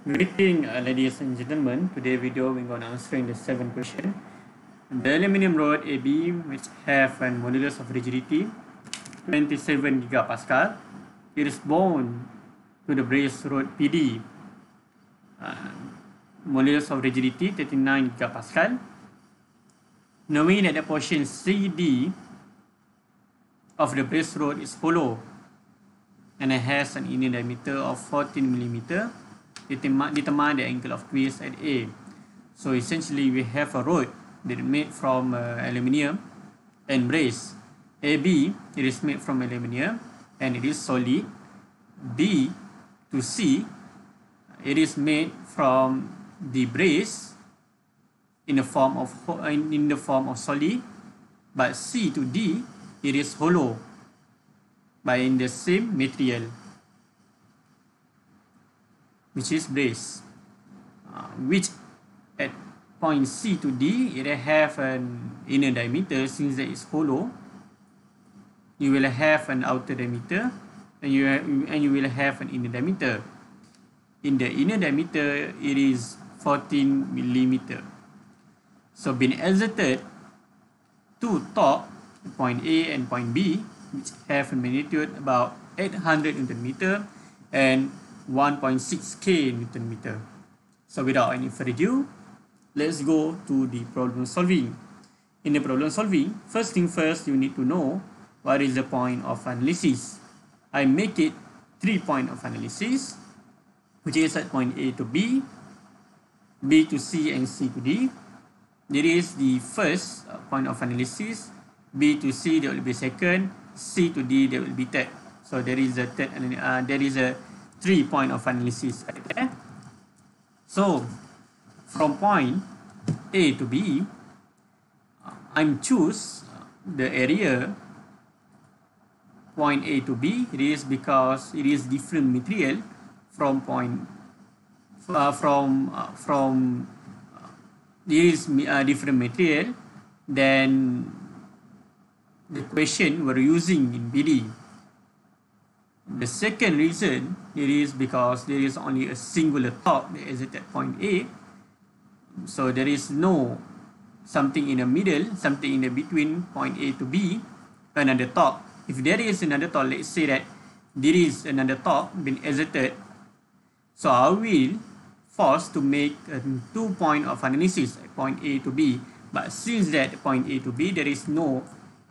Greeting, ladies and gentlemen. Today video we're going to answering the 7th question. The aluminium rod AB, which have a modulus of rigidity 27 gigapascal, it is bound to the brace rod PD, modulus of rigidity 39 gigapascal. Knowing that the portion CD of the brace rod is hollow and it has an inner diameter of 14 millimeter, determine the angle of twist at A. So essentially we have a rod that is made from aluminium and brace. AB, it is made from aluminium and it is solid. B to C, it is made from the brace in the form of solid, but C to D, it is hollow by in the same material, which is brace, which at point C to D, it have an inner diameter. Since that is hollow, you will have an outer diameter and you will have an inner diameter. In the inner diameter, it is 14 millimeter. So being exerted to top, point A and point B, which have a magnitude about 800 Newton meter and 1.6K Newton meter. So without any further ado, let's go to the problem solving. In the problem solving, first thing first, you need to know what is the point of analysis. I make it 3 point of analysis, which is at point A to B, B to C, and C to D. There is the first point of analysis. B to C, there will be second. C to D, there will be third. So there is a third, there is a 3 point of analysis right there. So from point A to B, I'm choose the area point A to B. It is because it is different material from point it is different material than the question we're using in BD. The second reason, it is because there is only a singular top that is at point A. So there is no something in the middle, something in the between point A to B, another top. If there is another top, let's say that there is another top being exerted, so I will force to make a 2 point of analysis at point A to B. But since that point A to B, there is no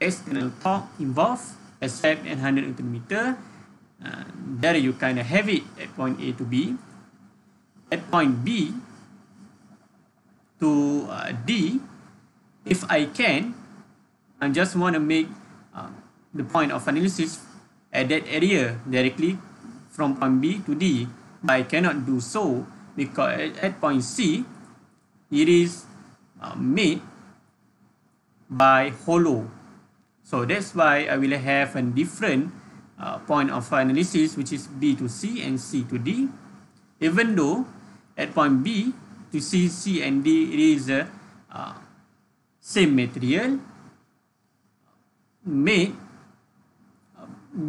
external top involved except 100 Newton meter, there you kind of have it at point A to B. At point B to D, if I can, I just want to make the point of analysis at that area directly from point B to D, but I cannot do so because at point C, it is made by hollow. So that's why I will have a different point of analysis, which is B to C and C to D, even though at point B to C, C and D, it is the same material made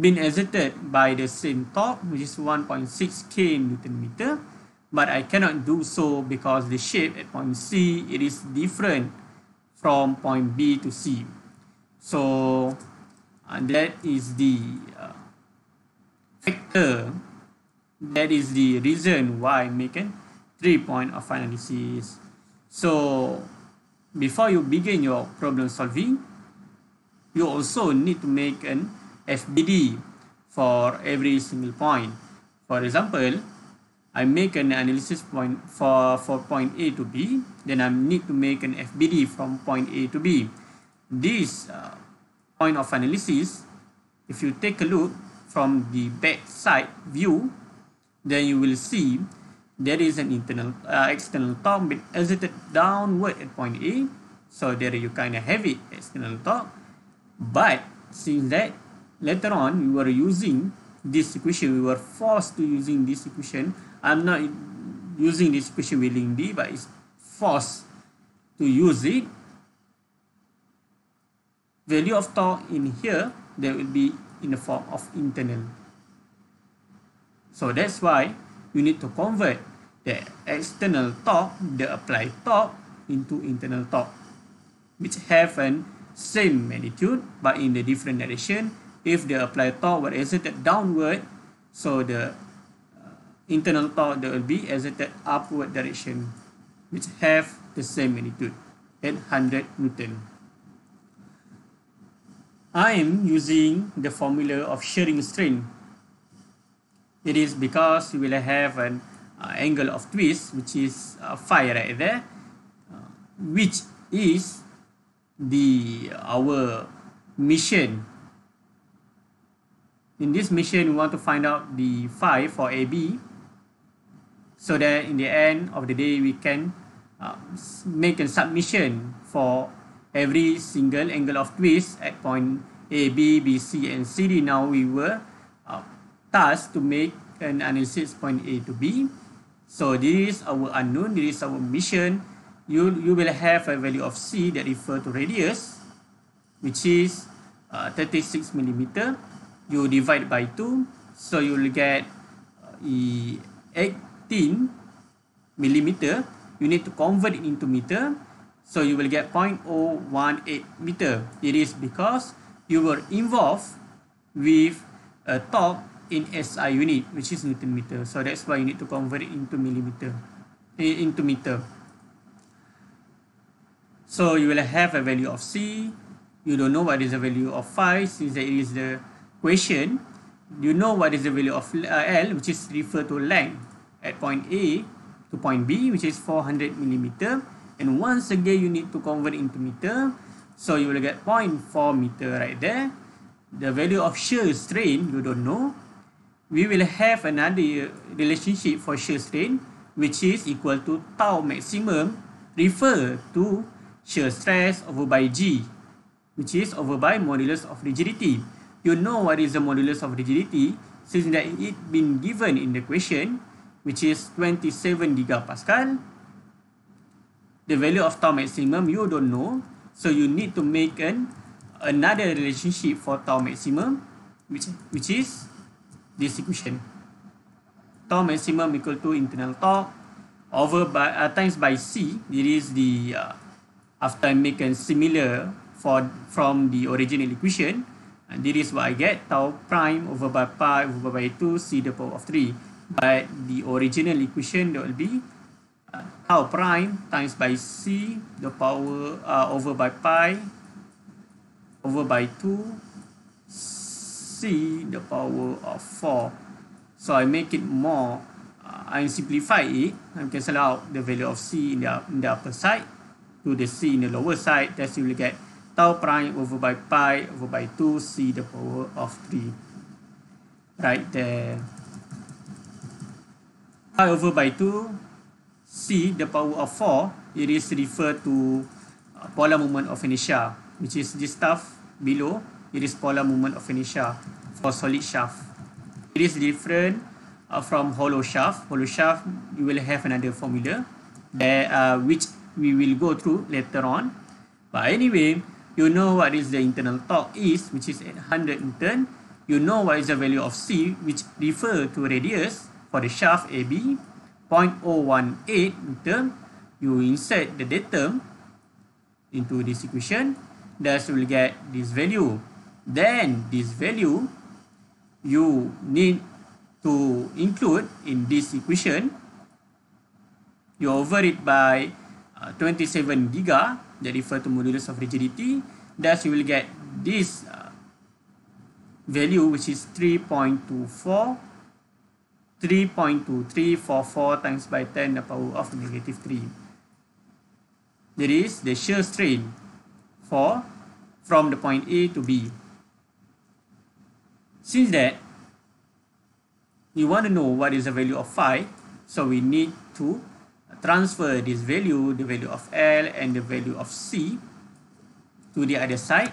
been exerted by the same top, which is 1.6K Newton meter, but I cannot do so because the shape at point C, it is different from point B to C. So that is the factor, that is the reason why I make a 3 point of analysis. So before you begin your problem solving, you also need to make an FBD for every single point. For example, I make an analysis point for point A to B, then I need to make an FBD from point A to B. This point of analysis, if you take a look from the back side view, then you will see there is an external top being exerted downward at point A. So there you kind of have it, external top. But since that later on we were using this equation, we were forced to using this equation. I'm not using this equation willingly, but it's forced to use it. Value of torque in here, there will be in the form of internal. So that's why you need to convert the external torque, the applied torque, into internal torque, which have an same magnitude but in the different direction. If the applied torque were exerted downward, so the internal torque that will be exerted upward direction, which have the same magnitude, 800 Newton. I am using the formula of shearing strain. It is because you will have an angle of twist, which is phi right there, which is our mission. In this mission, we want to find out the phi for AB, so that in the end of the day, we can make a submission for every single angle of twist at point A, B, B, C, and C, D. Now we were tasked to make an analysis point A to B. So this is our unknown, this is our mission. You will have a value of C that refer to radius, which is 36 millimeter. You divide by 2, so you will get 18 millimeter. You need to convert it into meter, so you will get 0.018 meter. It is because you were involved with a torque in SI unit, which is Newton meter. So that's why you need to convert it into millimeter, into meter. So you will have a value of C. You don't know what is the value of phi, since there is the question. You know what is the value of L, which is refer to length at point A to point B, which is 400 millimeter. And once again, you need to convert into meter. So you will get 0.4 meter right there. The value of shear strain, you don't know. We will have another relationship for shear strain, which is equal to tau maximum refer to shear stress over by G, which is over by modulus of rigidity. You know what is the modulus of rigidity, since that it been given in the question, which is 27 gigapascal. The value of tau maximum you don't know, so you need to make another relationship for tau maximum, which is this equation. Tau maximum equal to internal torque over by times by C. It is the after I make a similar from the original equation, and this is what I get, tau prime over by pi over by 2 C the power of 3. But the original equation that will be tau prime times by C the power over by pi over by 2 C the power of 4. So I make it more, I simplify it. I cancel out the value of C in the upper side to the C in the lower side. Thus you will get tau prime over by pi over by 2 C the power of 3. Right there. Pi over by 2 C the power of 4, it is referred to polar moment of inertia, which is this stuff below. It is polar moment of inertia for solid shaft. It is different from hollow shaft. Hollow shaft, you will have another formula that which we will go through later on. But anyway, you know what is the internal torque is, which is 800 Newton. You know what is the value of C, which refer to radius for the shaft AB, 0.018 meter. You insert the datum into this equation, thus you will get this value. Then this value you need to include in this equation. You over it by 27 giga that refer to modulus of rigidity. Thus you will get this value, which is 3.2344 times by 10 the power of negative 3. That is the shear strain from the point A to B. Since that we want to know what is the value of phi, so we need to transfer this value, the value of L and the value of C, to the other side.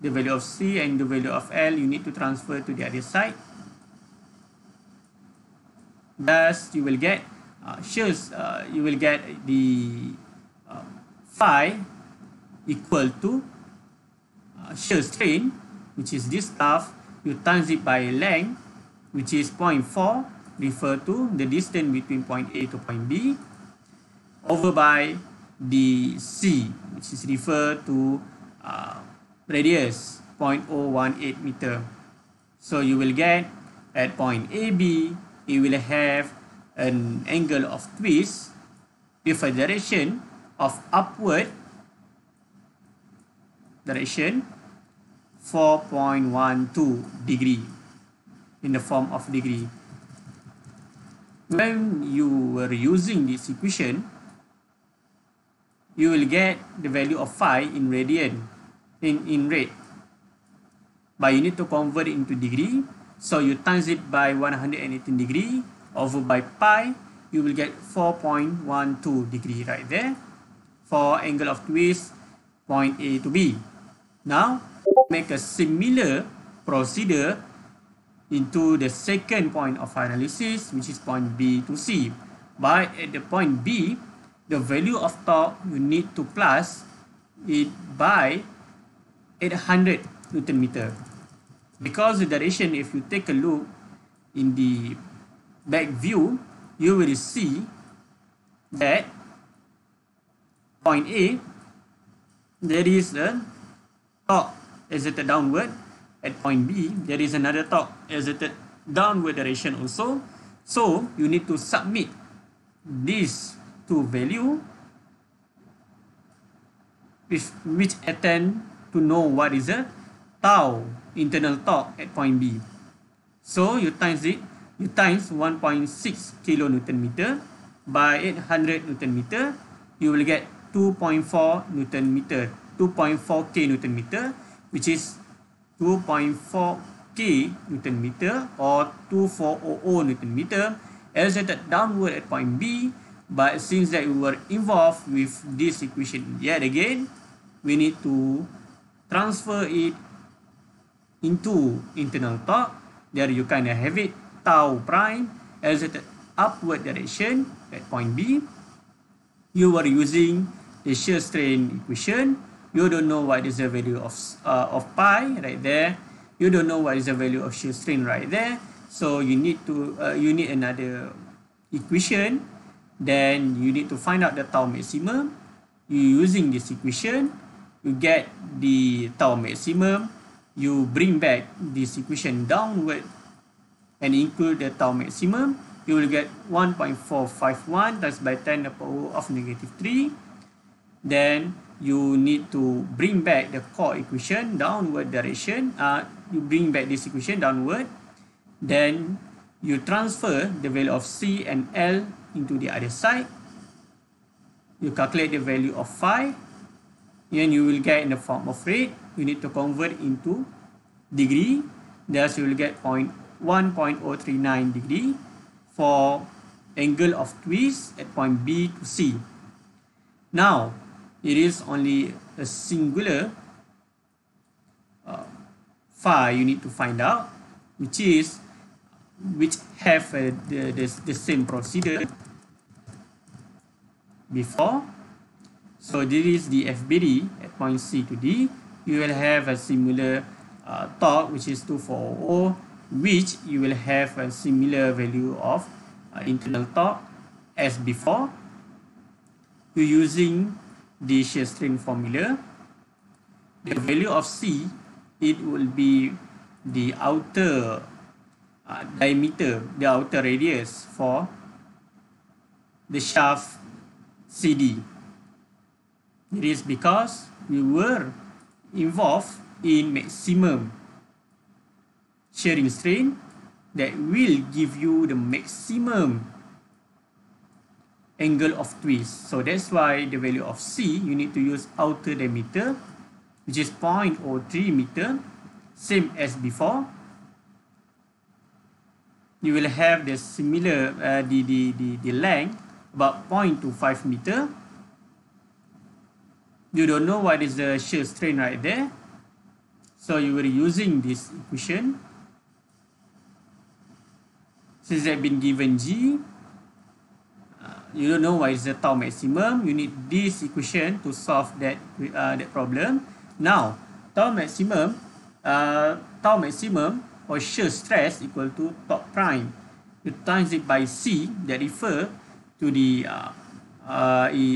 The value of C and the value of L you need to transfer to the other side. Thus you will get you will get the phi equal to shear strain, which is this stuff. You times it by length, which is 0.4, refer to the distance between point A to point B, over by the C, which is referred to radius 0.018 meter. So you will get at point AB, it will have an angle of twist with a direction of upward direction 4.12 degree in the form of degree. When you were using this equation, you will get the value of phi in radian, in rate. But you need to convert it into degree. So you times it by 118 degree over by pi, you will get 4.12 degree right there for angle of twist point A to B. Now, make a similar procedure into the second point of analysis, which is point B to C. But at the point B, the value of torque you need to plus it by 800 Newton meter. Because the direction, if you take a look in the back view, you will see that point A, there is a torque exerted downward. At point B, there is another torque exerted downward direction also. So you need to submit these two values, which attempt to know what is the tau internal torque at point B. So you times it, you times 1.6 kilonewton meter by 800 Newton meter, you will get 2.4 Newton meter, 2.4 K Newton meter, which is 2.4 K Newton meter or 2400 Newton meter exerted downward at point B. But since that we were involved with this equation yet again, we need to transfer it into internal torque. There you kind of have it, tau prime exerted upward direction at point B. You were using the shear strain equation. You don't know what is the value of pi right there. You don't know what is the value of shear strain right there. So you need to you need another equation. Then you need to find out the tau maximum. You using this equation, you get the tau maximum. You bring back this equation downward and include the tau maximum. You will get 1.451 times by 10 to the power of -3. Then you need to bring back the core equation downward direction. You bring back this equation downward. Then you transfer the value of C and L into the other side. You calculate the value of phi. And you will get in the form of rate. You need to convert into degree. Thus you will get 1.039 degree for angle of twist at point B to C. Now, it is only a singular phi you need to find out, which have the same procedure before. So this is the FBD at point C to D. You will have a similar torque, which is 2400, which you will have a similar value of internal torque as before. You're using the shear strain formula. The value of C, it will be the outer diameter, the outer radius for the shaft CD. It is because we were involved in maximum shearing strain that will give you the maximum angle of twist. So that's why the value of C, you need to use outer diameter, which is 0.03 meter, same as before. You will have the similar the length about 0.25 meter. You don't know what is the shear strain right there, so you were using this equation. Since they've been given G, you don't know what is the tau maximum. You need this equation to solve that problem. Now, tau maximum or shear stress equal to torque prime. you times it by C, that refer to the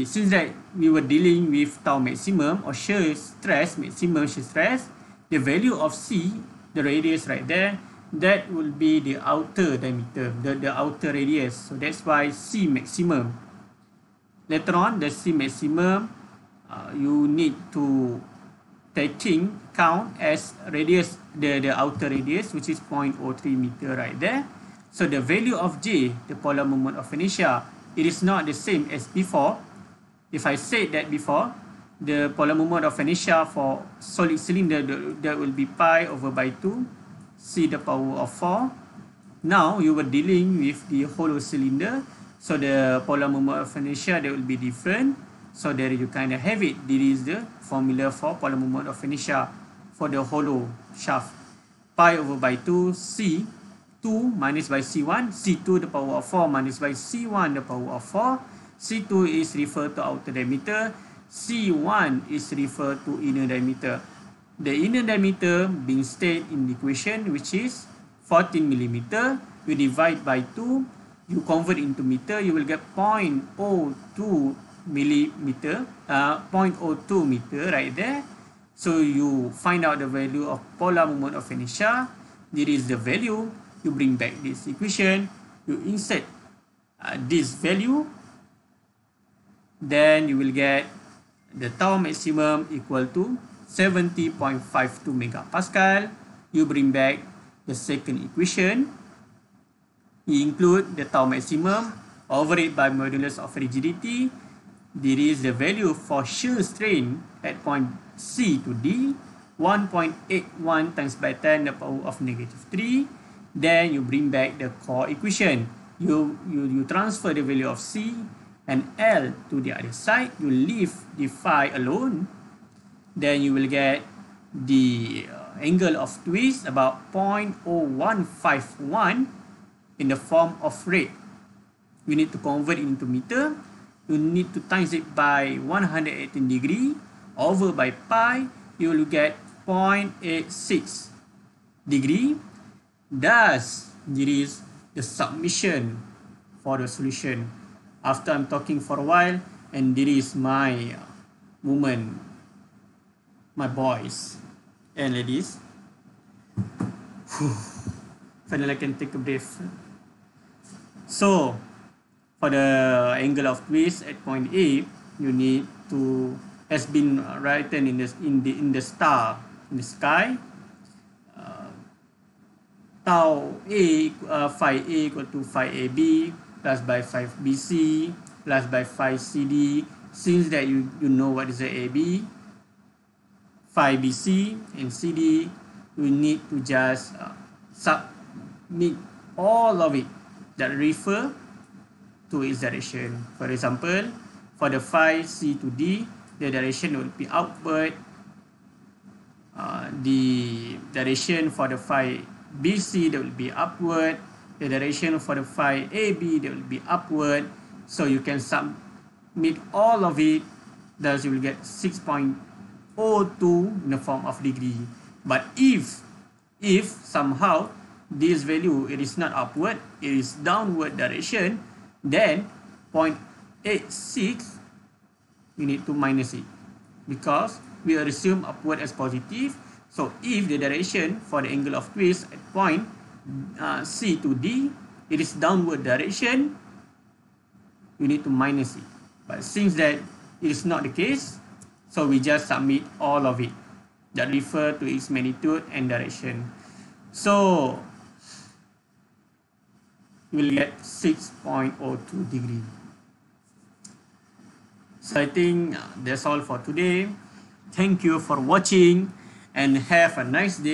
since that we were dealing with tau maximum or shear stress, maximum shear stress, the value of C, the radius right there, that will be the outer diameter, the outer radius. So that's why C maximum. Later on, the C maximum, you need to taking count as radius, the outer radius, which is 0.03 meter right there. So the value of J, the polar moment of inertia, it is not the same as before. If I said that before, the polar moment of inertia for solid cylinder, that will be pi over by 2, C the power of 4. Now you were dealing with the hollow cylinder, so the polar moment of inertia, that will be different. So there you kind of have it. This is the formula for polar moment of inertia for the hollow shaft. Pi over by 2, C 2 minus by C1, C2 the power of 4 minus by C1 the power of 4. C2 is referred to outer diameter, C1 is referred to inner diameter. The inner diameter being stated in the equation, which is 14 millimeter. You divide by 2, you convert into meter, you will get 0.02 millimeter, 0.02 meter right there. So you find out the value of polar moment of inertia. This is the value. You bring back this equation, you insert this value, then you will get the tau maximum equal to 70.52 megapascal. You bring back the second equation, you include the tau maximum, over it by modulus of rigidity. This is the value for shear strain at point C to D, 1.81 times by 10 the power of negative 3. Then you bring back the core equation. You transfer the value of C and L to the other side. You leave the phi alone. Then you will get the angle of twist about 0.0151 in the form of rate. You need to convert it into meter. You need to times it by 118 degree over by pi. You will get 0.86 degree. Thus, this is the submission for the solution. After I'm talking for a while, and this is my woman, my boys and ladies. Finally, I can take a breath. So, for the angle of twist at point A, you need to, has been written in the star in the sky. Tau A, phi A equal to phi AB plus by phi BC plus by phi CD. Since that you know what is the AB, phi BC and CD, you need to just submit all of it that refer to its direction. For example, for the phi C to D, the direction will be outward. The direction for the phi BC, that will be upward. The direction for the phi AB, that will be upward. So you can submit all of it. Thus you will get 6.02 in the form of degree. But if somehow this value, it is not upward, it is downward direction, then 0.86, we need to minus it, because we assume upward as positive. So if the direction for the angle of twist at point C to D, it is downward direction, we need to minus it. But since that it is not the case, so we just submit all of it that refer to its magnitude and direction. So you will get 6.02 degree. So I think that's all for today. Thank you for watching and have a nice day.